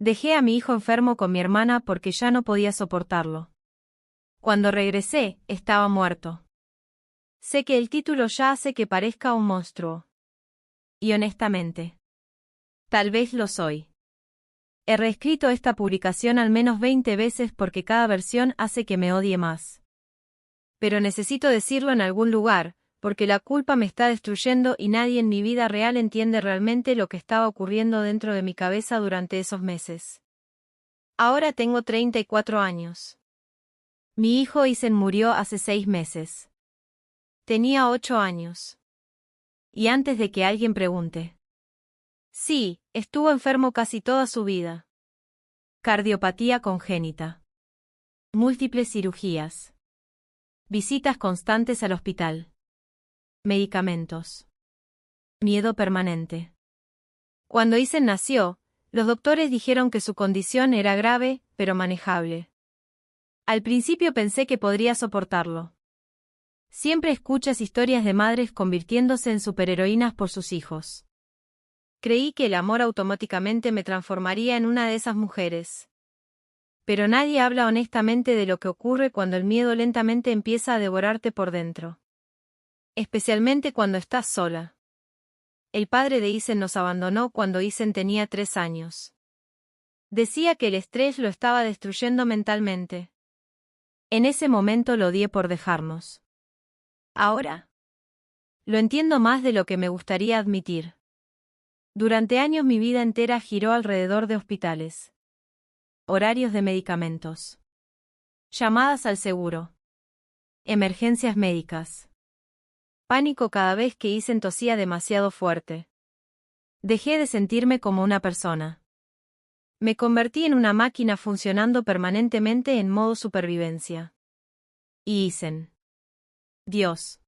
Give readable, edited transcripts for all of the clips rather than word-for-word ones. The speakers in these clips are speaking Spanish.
Dejé a mi hijo enfermo con mi hermana porque ya no podía soportarlo. Cuando regresé, estaba muerto. Sé que el título ya hace que parezca un monstruo. Y honestamente, tal vez lo soy. He reescrito esta publicación al menos 20 veces porque cada versión hace que me odie más. Pero necesito decirlo en algún lugar, porque la culpa me está destruyendo y nadie en mi vida real entiende realmente lo que estaba ocurriendo dentro de mi cabeza durante esos meses. Ahora tengo 34 años. Mi hijo Isen murió hace 6 meses. Tenía 8 años. Y antes de que alguien pregunte. Sí, estuvo enfermo casi toda su vida. Cardiopatía congénita. Múltiples cirugías. Visitas constantes al hospital. Medicamentos. Miedo permanente. Cuando Isen nació, los doctores dijeron que su condición era grave, pero manejable. Al principio pensé que podría soportarlo. Siempre escuchas historias de madres convirtiéndose en superheroínas por sus hijos. Creí que el amor automáticamente me transformaría en una de esas mujeres. Pero nadie habla honestamente de lo que ocurre cuando el miedo lentamente empieza a devorarte por dentro. Especialmente cuando estás sola. El padre de Isen nos abandonó cuando Isen tenía 3 años. Decía que el estrés lo estaba destruyendo mentalmente. En ese momento lo odié por dejarnos. Ahora lo entiendo más de lo que me gustaría admitir. Durante años mi vida entera giró alrededor de hospitales. Horarios de medicamentos. Llamadas al seguro. Emergencias médicas. Pánico cada vez que Isen tosía demasiado fuerte. Dejé de sentirme como una persona. Me convertí en una máquina funcionando permanentemente en modo supervivencia. Y Isen. Dios.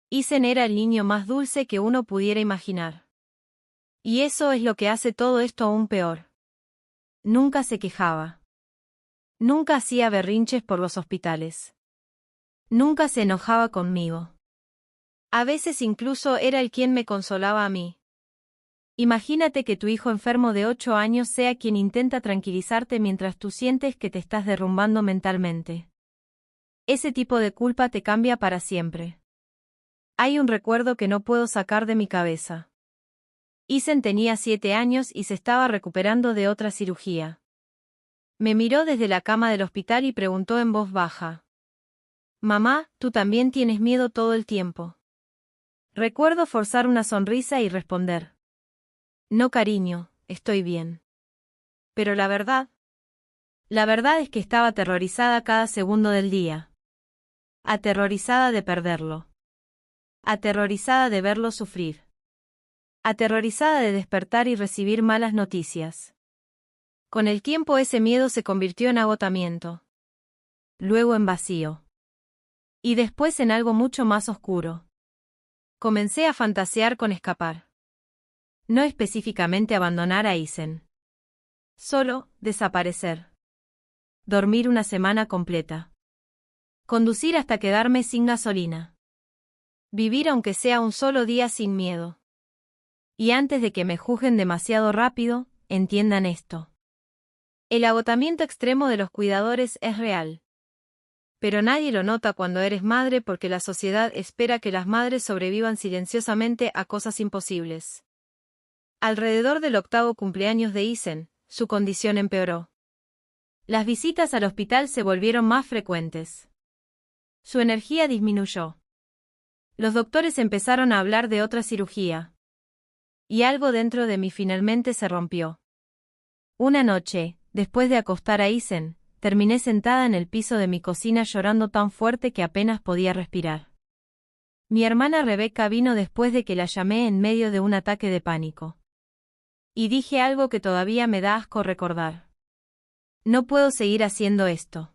Isen era el niño más dulce que uno pudiera imaginar. Y eso es lo que hace todo esto aún peor. Nunca se quejaba. Nunca hacía berrinches por los hospitales. Nunca se enojaba conmigo. A veces incluso era el quien me consolaba a mí. Imagínate que tu hijo enfermo de 8 años sea quien intenta tranquilizarte mientras tú sientes que te estás derrumbando mentalmente. Ese tipo de culpa te cambia para siempre. Hay un recuerdo que no puedo sacar de mi cabeza. Isen tenía 7 años y se estaba recuperando de otra cirugía. Me miró desde la cama del hospital y preguntó en voz baja. Mamá, ¿tú también tienes miedo todo el tiempo? Recuerdo forzar una sonrisa y responder. No, cariño, estoy bien. Pero la verdad es que estaba aterrorizada cada segundo del día. Aterrorizada de perderlo. Aterrorizada de verlo sufrir. Aterrorizada de despertar y recibir malas noticias. Con el tiempo ese miedo se convirtió en agotamiento. Luego en vacío. Y después en algo mucho más oscuro. Comencé a fantasear con escapar. No específicamente abandonar a Isen. Solo, desaparecer. Dormir una semana completa. Conducir hasta quedarme sin gasolina. Vivir aunque sea un solo día sin miedo. Y antes de que me juzguen demasiado rápido, entiendan esto. El agotamiento extremo de los cuidadores es real. Pero nadie lo nota cuando eres madre porque la sociedad espera que las madres sobrevivan silenciosamente a cosas imposibles. Alrededor del 8º cumpleaños de Isen, su condición empeoró. Las visitas al hospital se volvieron más frecuentes. Su energía disminuyó. Los doctores empezaron a hablar de otra cirugía. Y algo dentro de mí finalmente se rompió. Una noche, después de acostar a Isen, terminé sentada en el piso de mi cocina llorando tan fuerte que apenas podía respirar. Mi hermana Rebeca vino después de que la llamé en medio de un ataque de pánico. Y dije algo que todavía me da asco recordar. No puedo seguir haciendo esto.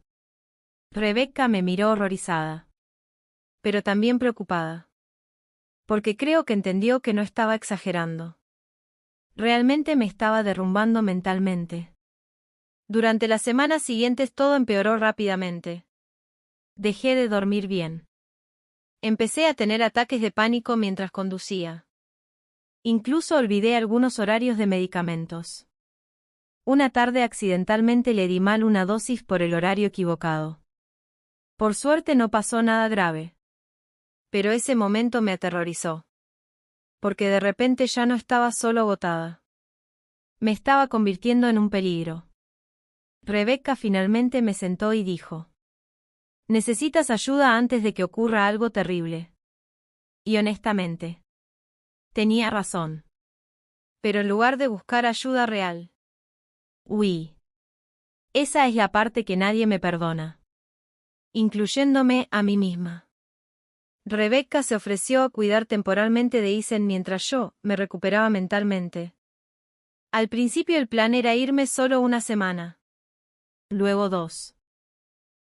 Rebeca me miró horrorizada. Pero también preocupada. Porque creo que entendió que no estaba exagerando. Realmente me estaba derrumbando mentalmente. Durante las semanas siguientes todo empeoró rápidamente. Dejé de dormir bien. Empecé a tener ataques de pánico mientras conducía. Incluso olvidé algunos horarios de medicamentos. Una tarde accidentalmente le di mal una dosis por el horario equivocado. Por suerte no pasó nada grave. Pero ese momento me aterrorizó. Porque de repente ya no estaba solo agotada. Me estaba convirtiendo en un peligro. Rebecca finalmente me sentó y dijo: necesitas ayuda antes de que ocurra algo terrible. Y honestamente, tenía razón. Pero en lugar de buscar ayuda real, huí. Esa es la parte que nadie me perdona. Incluyéndome a mí misma. Rebecca se ofreció a cuidar temporalmente de Isen mientras yo me recuperaba mentalmente. Al principio el plan era irme solo una semana. Luego 2.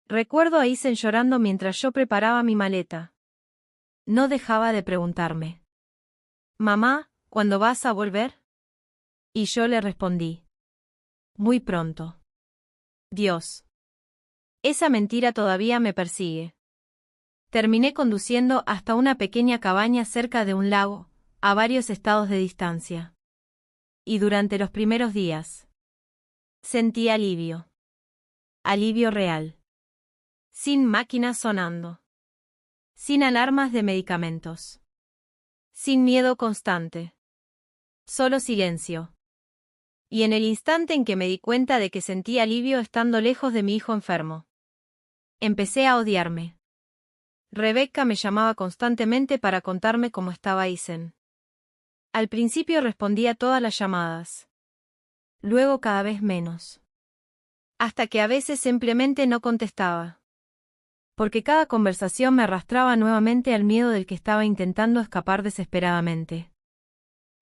Recuerdo a Isen llorando mientras yo preparaba mi maleta. No dejaba de preguntarme: mamá, ¿cuándo vas a volver? Y yo le respondí: muy pronto. Dios. Esa mentira todavía me persigue. Terminé conduciendo hasta una pequeña cabaña cerca de un lago, a varios estados de distancia. Y durante los primeros días, sentí alivio. Alivio real. Sin máquinas sonando. Sin alarmas de medicamentos. Sin miedo constante. Solo silencio. Y en el instante en que me di cuenta de que sentí alivio estando lejos de mi hijo enfermo, empecé a odiarme. Rebecca me llamaba constantemente para contarme cómo estaba Isen. Al principio respondía todas las llamadas. Luego cada vez menos. Hasta que a veces simplemente no contestaba. Porque cada conversación me arrastraba nuevamente al miedo del que estaba intentando escapar desesperadamente.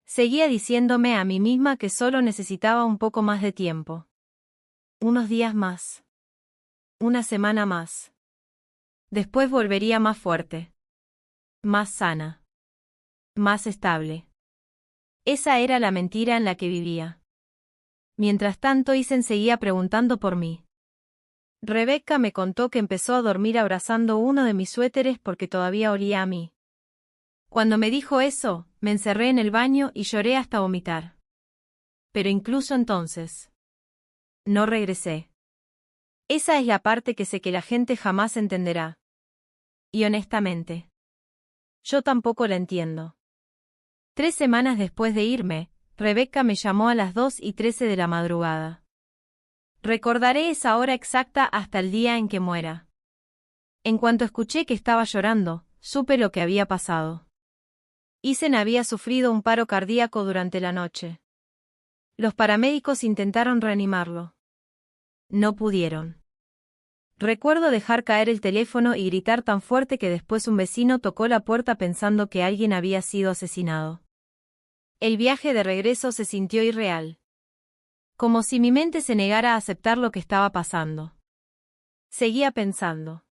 Seguía diciéndome a mí misma que solo necesitaba un poco más de tiempo. Unos días más. Una semana más. Después volvería más fuerte. Más sana. Más estable. Esa era la mentira en la que vivía. Mientras tanto, Isen seguía preguntando por mí. Rebecca me contó que empezó a dormir abrazando uno de mis suéteres porque todavía olía a mí. Cuando me dijo eso, me encerré en el baño y lloré hasta vomitar. Pero incluso entonces, no regresé. Esa es la parte que sé que la gente jamás entenderá. Y honestamente, yo tampoco la entiendo. 3 semanas después de irme, Rebecca me llamó a las 2:13 de la madrugada. Recordaré esa hora exacta hasta el día en que muera. En cuanto escuché que estaba llorando, supe lo que había pasado. Isen había sufrido un paro cardíaco durante la noche. Los paramédicos intentaron reanimarlo. No pudieron. Recuerdo dejar caer el teléfono y gritar tan fuerte que después un vecino tocó la puerta pensando que alguien había sido asesinado. El viaje de regreso se sintió irreal. Como si mi mente se negara a aceptar lo que estaba pasando. Seguía pensando: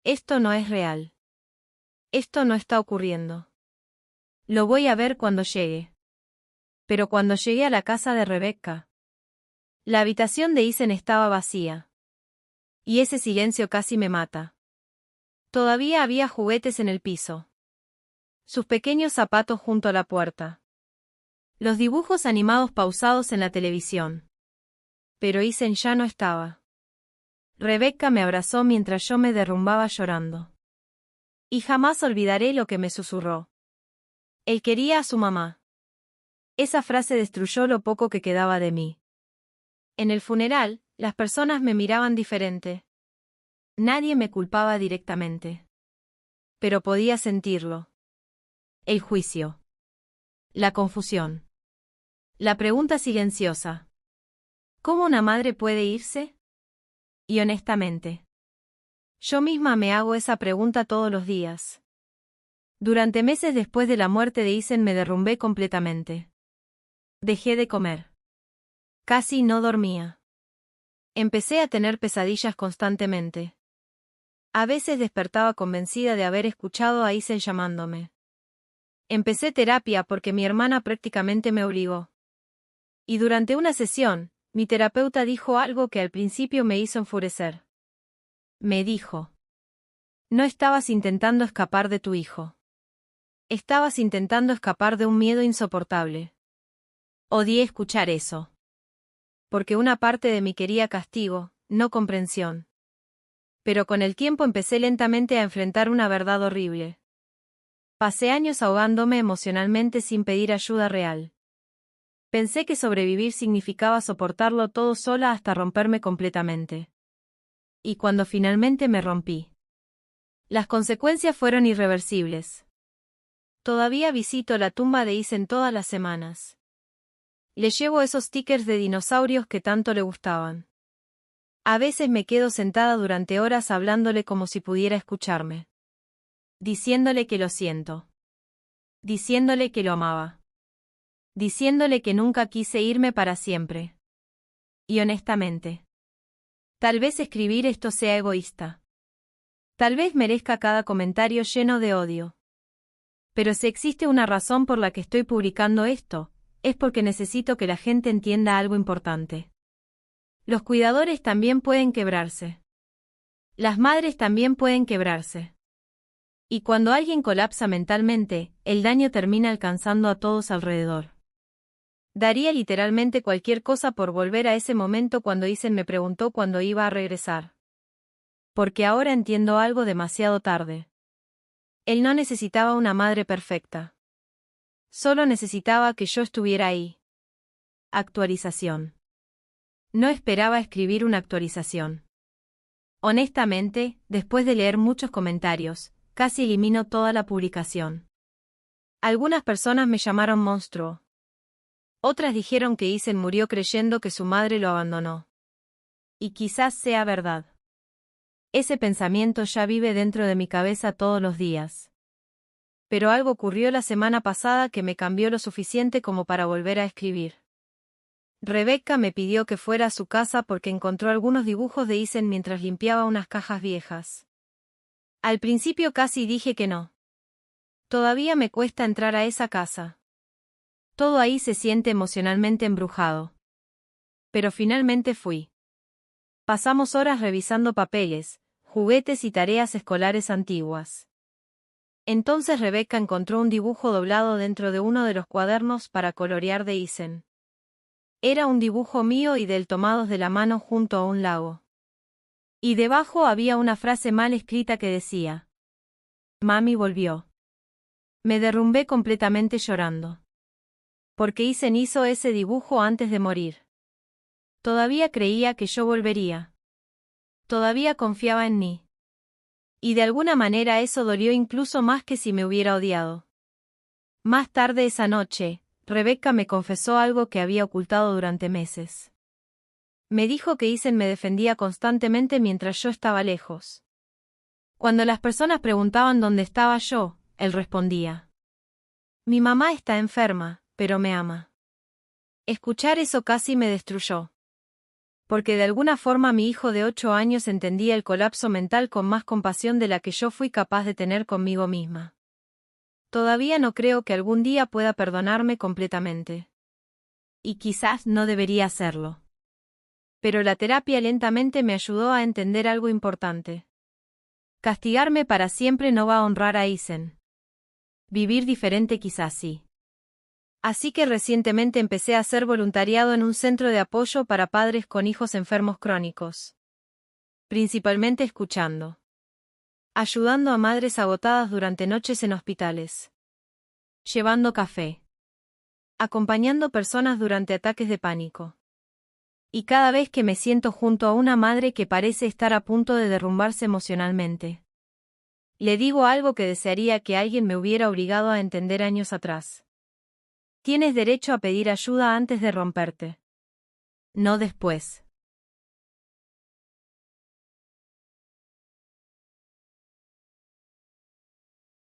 esto no es real. Esto no está ocurriendo. Lo voy a ver cuando llegue. Pero cuando llegué a la casa de Rebecca, la habitación de Isen estaba vacía. Y ese silencio casi me mata. Todavía había juguetes en el piso. Sus pequeños zapatos junto a la puerta. Los dibujos animados pausados en la televisión. Pero Isen ya no estaba. Rebecca me abrazó mientras yo me derrumbaba llorando. Y jamás olvidaré lo que me susurró. Él quería a su mamá. Esa frase destruyó lo poco que quedaba de mí. En el funeral, las personas me miraban diferente. Nadie me culpaba directamente. Pero podía sentirlo. El juicio. La confusión. La pregunta silenciosa. ¿Cómo una madre puede irse? Y honestamente, yo misma me hago esa pregunta todos los días. Durante meses después de la muerte de Isen me derrumbé completamente. Dejé de comer. Casi no dormía. Empecé a tener pesadillas constantemente. A veces despertaba convencida de haber escuchado a Isen llamándome. Empecé terapia porque mi hermana prácticamente me obligó. Y durante una sesión, mi terapeuta dijo algo que al principio me hizo enfurecer. Me dijo: no estabas intentando escapar de tu hijo. Estabas intentando escapar de un miedo insoportable. Odié escuchar eso. porque una parte de mí quería castigo, no comprensión. Pero con el tiempo empecé lentamente a enfrentar una verdad horrible. Pasé años ahogándome emocionalmente sin pedir ayuda real. Pensé que sobrevivir significaba soportarlo todo sola hasta romperme completamente. Y cuando finalmente me rompí, las consecuencias fueron irreversibles. Todavía visito la tumba de Isen todas las semanas. Le llevo esos stickers de dinosaurios que tanto le gustaban. A veces me quedo sentada durante horas hablándole como si pudiera escucharme. Diciéndole que lo siento. Diciéndole que lo amaba. Diciéndole que nunca quise irme para siempre. Y honestamente, tal vez escribir esto sea egoísta. Tal vez merezca cada comentario lleno de odio. Pero si existe una razón por la que estoy publicando esto, es porque necesito que la gente entienda algo importante. Los cuidadores también pueden quebrarse. Las madres también pueden quebrarse. Y cuando alguien colapsa mentalmente, el daño termina alcanzando a todos alrededor. Daría literalmente cualquier cosa por volver a ese momento cuando Isen me preguntó cuándo iba a regresar. Porque ahora entiendo algo demasiado tarde. Él no necesitaba una madre perfecta. Solo necesitaba que yo estuviera ahí. Actualización. No esperaba escribir una actualización. Honestamente, después de leer muchos comentarios, casi elimino toda la publicación. Algunas personas me llamaron monstruo. Otras dijeron que Isen murió creyendo que su madre lo abandonó. Y quizás sea verdad. Ese pensamiento ya vive dentro de mi cabeza todos los días. Pero algo ocurrió la semana pasada que me cambió lo suficiente como para volver a escribir. Rebecca me pidió que fuera a su casa porque encontró algunos dibujos de Isen mientras limpiaba unas cajas viejas. Al principio casi dije que no. Todavía me cuesta entrar a esa casa. Todo ahí se siente emocionalmente embrujado. Pero finalmente fui. Pasamos horas revisando papeles, juguetes y tareas escolares antiguas. Entonces Rebecca encontró un dibujo doblado dentro de uno de los cuadernos para colorear de Isen. Era un dibujo mío y de él tomados de la mano junto a un lago. Y debajo había una frase mal escrita que decía: Mami volvió. Me derrumbé completamente llorando. Porque Isen hizo ese dibujo antes de morir. Todavía creía que yo volvería. Todavía confiaba en mí. Y de alguna manera eso dolió incluso más que si me hubiera odiado. Más tarde esa noche, Rebecca me confesó algo que había ocultado durante meses. Me dijo que Isen me defendía constantemente mientras yo estaba lejos. Cuando las personas preguntaban dónde estaba yo, él respondía: Mi mamá está enferma, pero me ama. Escuchar eso casi me destruyó. Porque de alguna forma mi hijo de 8 años entendía el colapso mental con más compasión de la que yo fui capaz de tener conmigo misma. Todavía no creo que algún día pueda perdonarme completamente. Y quizás no debería hacerlo. Pero la terapia lentamente me ayudó a entender algo importante. Castigarme para siempre no va a honrar a Isen. Vivir diferente quizás sí. Así que recientemente empecé a hacer voluntariado en un centro de apoyo para padres con hijos enfermos crónicos. Principalmente escuchando. Ayudando a madres agotadas durante noches en hospitales. Llevando café. Acompañando personas durante ataques de pánico. Y cada vez que me siento junto a una madre que parece estar a punto de derrumbarse emocionalmente, le digo algo que desearía que alguien me hubiera obligado a entender años atrás. Tienes derecho a pedir ayuda antes de romperte. No después.